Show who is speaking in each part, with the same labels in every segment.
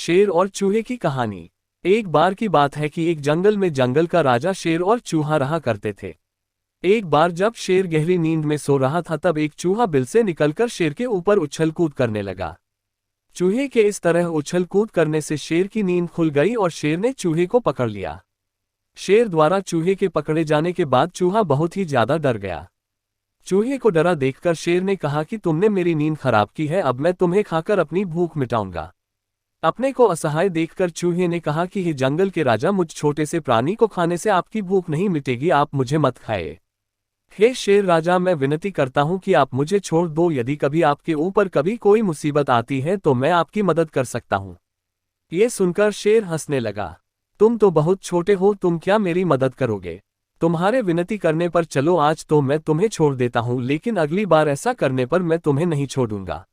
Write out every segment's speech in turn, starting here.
Speaker 1: शेर और चूहे की कहानी। एक बार की बात है कि एक जंगल में जंगल का राजा शेर और चूहा रहा करते थे। एक बार जब शेर गहरी नींद में सो रहा था तब एक चूहा बिल से निकलकर शेर के ऊपर उछल कूद करने लगा। चूहे के इस तरह उछल कूद करने से शेर की नींद खुल गई और शेर ने चूहे को पकड़ लिया। शेर द्वारा चूहे के पकड़े जाने के बाद चूहा बहुत ही ज्यादा डर गया। चूहे को डरा देखकर शेर ने कहा कि तुमने मेरी नींद खराब की है, अब मैं तुम्हें खाकर अपनी भूख मिटाऊंगा। अपने को असहाय देखकर चूहे ने कहा कि ये जंगल के राजा, मुझ छोटे से प्राणी को खाने से आपकी भूख नहीं मिटेगी, आप मुझे मत खाए। हे शेर राजा, मैं विनती करता हूं कि आप मुझे छोड़ दो, यदि कभी आपके ऊपर कभी कोई मुसीबत आती है तो मैं आपकी मदद कर सकता हूं। ये सुनकर शेर हंसने लगा। तुम तो बहुत छोटे हो, तुम क्या मेरी मदद करोगे? तुम्हारे विनती करने पर चलो, आज तो मैं तुम्हें छोड़ देता हूं, लेकिन अगली बार ऐसा करने पर मैं तुम्हें नहीं छोड़ूंगा।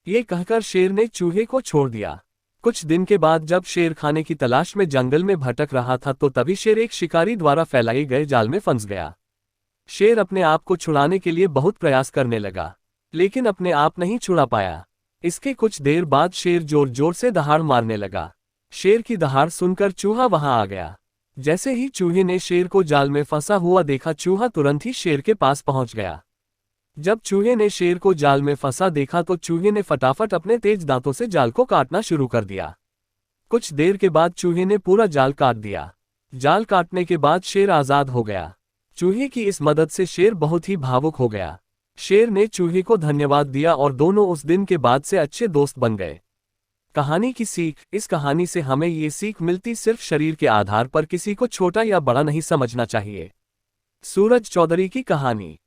Speaker 1: ये कहकर शेर ने चूहे को छोड़ दिया। कुछ दिन के बाद जब शेर खाने की तलाश में जंगल में भटक रहा था तो तभी शेर एक शिकारी द्वारा फैलाए गए जाल में फंस गया। शेर अपने आप को छुड़ाने के लिए बहुत प्रयास करने लगा, लेकिन अपने आप नहीं छुड़ा पाया। इसके कुछ देर बाद शेर जोर जोर से दहाड़ मारने लगा। शेर की दहाड़ सुनकर चूहा वहां आ गया। जैसे ही चूहे ने शेर को जाल में फंसा हुआ देखा, चूहा तुरंत ही शेर के पास पहुंच गया। जब चूहे ने शेर को जाल में फंसा देखा तो चूहे ने फटाफट अपने तेज दांतों से जाल को काटना शुरू कर दिया। कुछ देर के बाद चूहे ने पूरा जाल काट दिया। जाल काटने के बाद शेर आजाद हो गया। चूहे की इस मदद से शेर बहुत ही भावुक हो गया। शेर ने चूहे को धन्यवाद दिया और दोनों उस दिन के बाद से अच्छे दोस्त बन गए। कहानी की सीख। इस कहानी से हमें ये सीख मिलती, सिर्फ शरीर के आधार पर किसी को छोटा या बड़ा नहीं समझना चाहिए। सूरज चौधरी की कहानी।